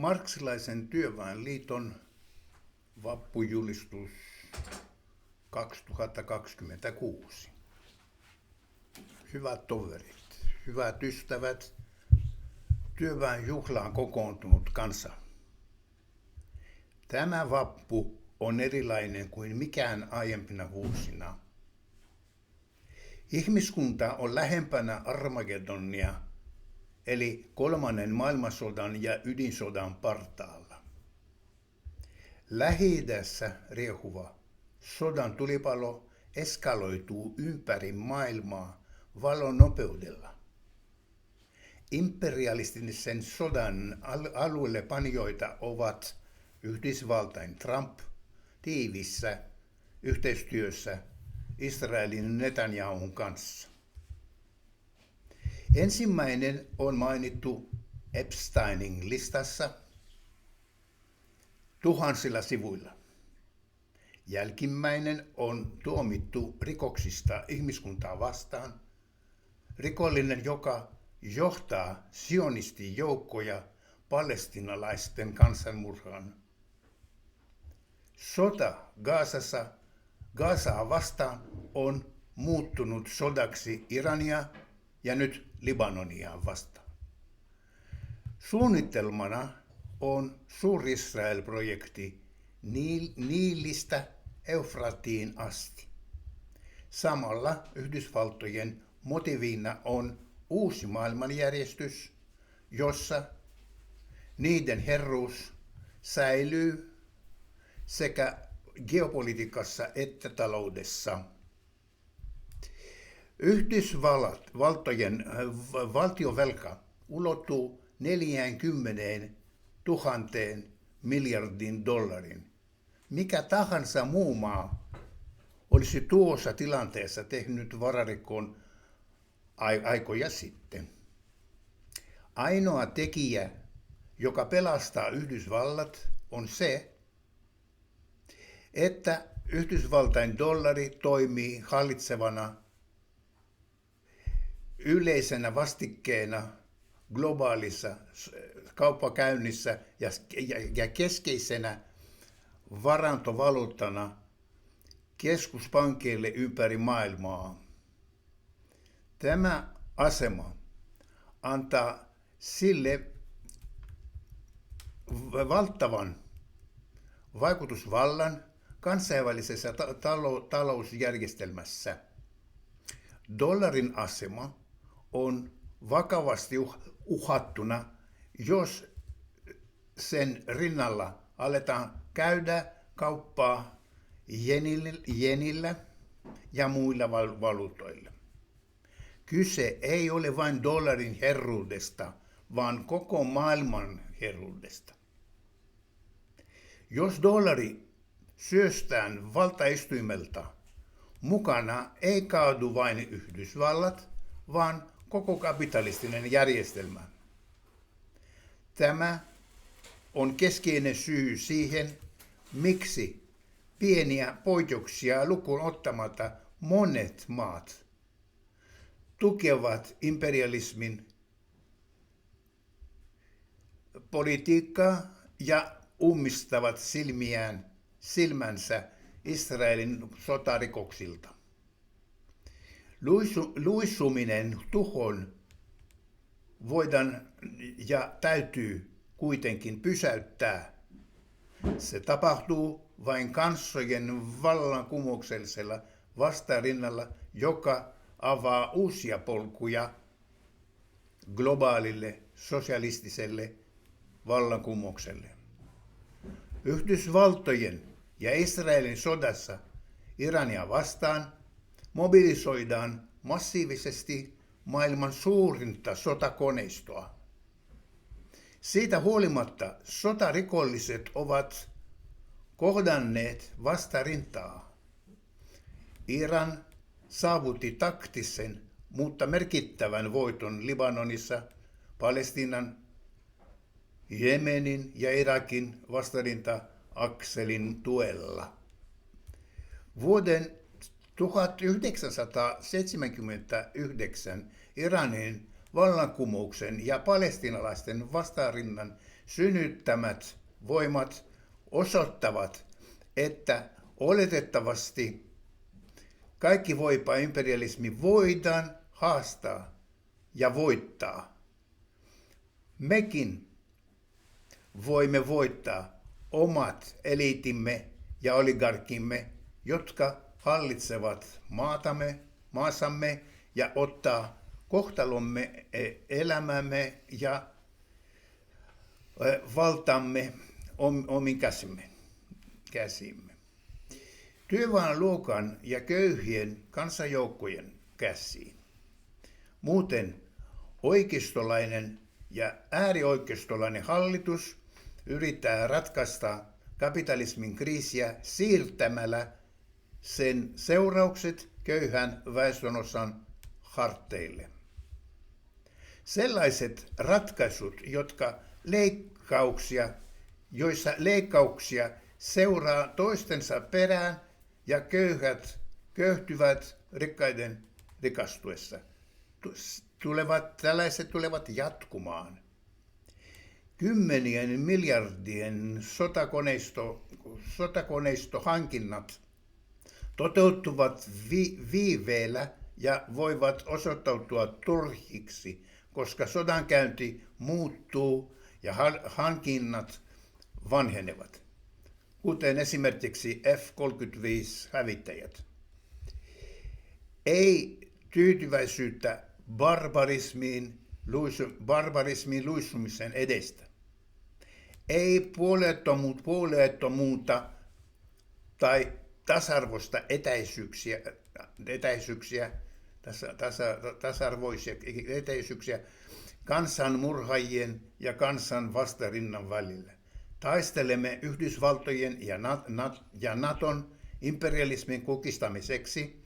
Marksilaisen työväenliiton vappujulistus 2026. Hyvät toverit, hyvät ystävät, työväenjuhlaan kokoontunut kansa. Tämä vappu on erilainen kuin mikään aiempina vuosina. Ihmiskunta on lähempänä Armagedonia, eli kolmannen maailmansodan ja ydinsodan partaalla. Lähi-idässä riehuva sodan tulipalo eskaloituu ympäri maailmaa valon nopeudella. Imperialistisen sodan alueelle panijoita ovat Yhdysvaltain Trump tiivissä yhteistyössä Israelin Netanyahun kanssa. Ensimmäinen on mainittu Epsteinin listassa tuhansilla sivuilla. Jälkimmäinen on tuomittu rikoksista ihmiskuntaa vastaan. Rikollinen, joka johtaa sionistijoukkoja palestiinalaisten kansanmurhaan. Sota Gazaa vastaan on muuttunut sodaksi Irania ja nyt Libanonia vastaan. Suunnitelmana on Suur-Israel-projekti Niilistä Eufratiin asti. Samalla Yhdysvaltojen motiivina on uusi maailmanjärjestys, jossa niiden herruus säilyy sekä geopolitiikassa että taloudessa. Yhdysvaltojen valtiovelka ulottuu 40 000 miljardin dollarin. Mikä tahansa muu maa olisi tuossa tilanteessa tehnyt vararikon aikoja sitten. Ainoa tekijä, joka pelastaa Yhdysvallat, on se, että Yhdysvaltain dollari toimii hallitsevana yleisenä vastikkeena globaalissa kauppakäynnissä ja keskeisenä varantovaluuttana keskuspankeille ympäri maailmaa. Tämä asema antaa sille valtavan vaikutusvallan kansainvälisessä talousjärjestelmässä. Dollarin asema on vakavasti uhattuna, jos sen rinnalla aletaan käydä kauppaa jenillä ja muilla valuutoilla. Kyse ei ole vain dollarin herruudesta, vaan koko maailman herruudesta. Jos dollari syöstään valtaistuimelta, mukana ei kaadu vain Yhdysvallat, vaan koko kapitalistinen järjestelmä. Tämä on keskeinen syy siihen, miksi pieniä poikkeuksia lukuun ottamatta monet maat tukevat imperialismin politiikkaa ja ummistavat silmänsä Israelin sotarikoksilta. Luisuminen tuhoon voidaan ja täytyy kuitenkin pysäyttää. Se tapahtuu vain kansojen vallankumouksellisella vastarinnalla, joka avaa uusia polkuja globaalille sosialistiselle vallankumoukselle. Yhdysvaltojen ja Israelin sodassa Irania vastaan mobilisoidaan massiivisesti maailman suurinta sotakoneistoa. Siitä huolimatta sotarikolliset ovat kohdanneet vastarintaa. Iran saavutti taktisen, mutta merkittävän voiton Libanonissa, Palestiinan, Jemenin ja Irakin vastarinta-akselin tuella. Vuoden 1979 Iranin vallankumouksen ja palestiinalaisten vastarinnan synnyttämät voimat osoittavat, että oletettavasti kaikki voipa imperialismi voidaan haastaa ja voittaa. Mekin voimme voittaa omat eliitimme ja oligarkkimme, jotka hallitsevat maassamme ja ottaa kohtalomme, elämämme ja valtamme omin käsimme. Työväenluokan ja köyhien kansanjoukkojen käsiin. Muuten oikeistolainen ja äärioikeistolainen hallitus yrittää ratkaista kapitalismin kriisiä siirtämällä sen seuraukset köyhän väestönosan harteille. Sellaiset ratkaisut, joissa leikkauksia seuraa toistensa perään ja köyhät köyhtyvät rikkaiden rikastuessa, tällaiset tulevat jatkumaan. Kymmenien miljardien sotakoneistohankinnat toteutuvat viiveellä ja voivat osoittautua turhiksi, koska sodankäynti muuttuu ja hankinnat vanhenevat, kuten esimerkiksi F-35-hävittäjät. Ei tyytyväisyyttä barbarismiin luisumisen edestä. Ei puolueettomuutta tai tasa-arvoista tasa-arvoisia etäisyyksiä kansanmurhaajien ja kansan vastarinnan välillä. Taistelemme Yhdysvaltojen ja Naton imperialismin kukistamiseksi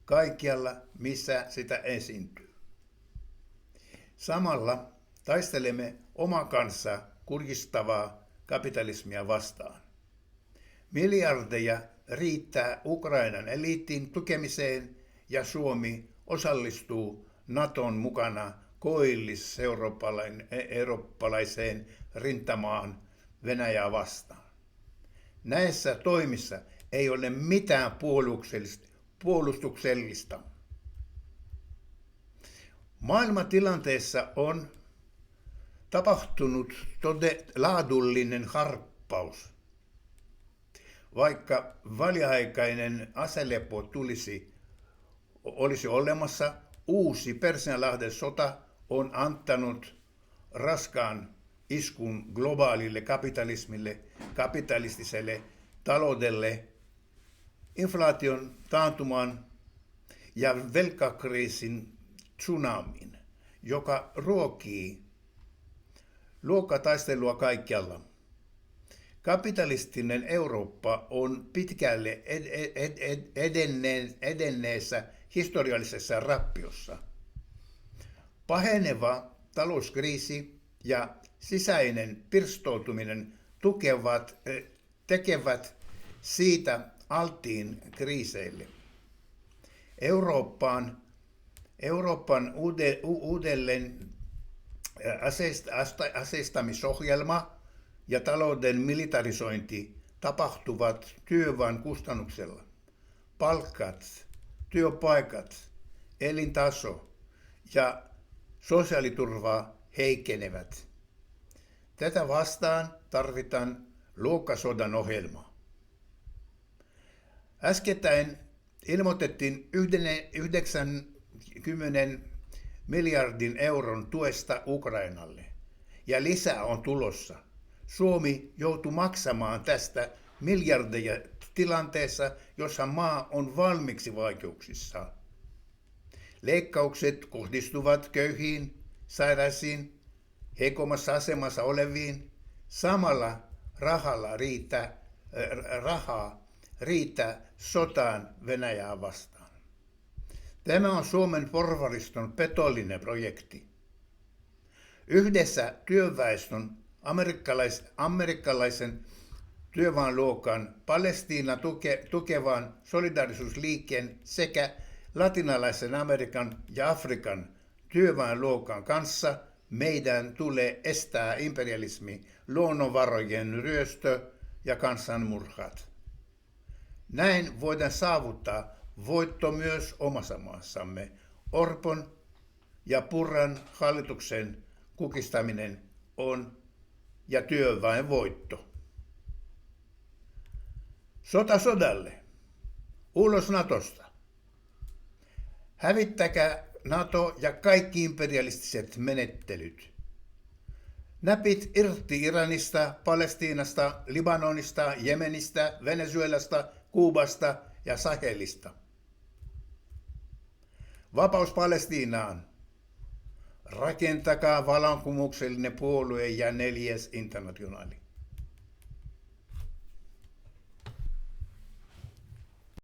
kaikkialla, missä sitä esiintyy. Samalla taistelemme oma kanssa kurjistavaa kapitalismia vastaan. Miljardeja riittää Ukrainan eliitin tukemiseen ja Suomi osallistuu Naton mukana koillis-eurooppalaiseen rintamaan Venäjää vastaan. Näissä toimissa ei ole mitään puolustuksellista. Maailmantilanteessa on tapahtunut laadullinen harppaus. Vaikka väliaikainen aselepo olisi olemassa, uusi Persianlahden sota on antanut raskaan iskun globaalille kapitalismille, kapitalistiselle taloudelle, inflaation taantuman ja velkakriisin tsunamin, joka ruokii luokkataistelua kaikkialla. Kapitalistinen Eurooppa on pitkälle edenneessä historiallisessa rappiossa. Paheneva talouskriisi ja sisäinen pirstoutuminen tekevät siitä alttiin kriiseille. Euroopan uudelleen aseistamisohjelma ja talouden militarisointi tapahtuvat työvoiman kustannuksella. Palkat, työpaikat, elintaso ja sosiaaliturva heikkenevät. Tätä vastaan tarvitaan luokkasodan ohjelma. Äskettäin ilmoitettiin 90 miljardin euron tuesta Ukrainalle ja lisää on tulossa. Suomi joutuu maksamaan tästä miljardeja tilanteessa, jossa maa on valmiiksi vaikeuksissa. Leikkaukset kohdistuvat köyhiin, sairaisiin, heikommassa asemassa oleviin. Samalla rahaa riittää sotaan Venäjää vastaan. Tämä on Suomen porvariston petollinen projekti. Yhdessä työväestön amerikkalaisen työväenluokan Palestiina tukevan solidaarisuusliikkeen sekä latinalaisen Amerikan ja Afrikan työväenluokan kanssa meidän tulee estää imperialismi, luonnonvarojen ryöstö ja kansanmurhat. Näin voidaan saavuttaa voitto myös omassa maassamme. Orpon ja Purran hallituksen kukistaminen on ja työväen voitto. Sota sodalle. Ulos Natosta. Hävittäkää NATO ja kaikki imperialistiset menettelyt. Näpit irti Iranista, Palestiinasta, Libanonista, Jemenistä, Venezuelasta, Kuubasta ja Sahelista. Vapaus Palestiinaan. Rakentakaa vallankumouksellinen puolue ja 4. internationaali.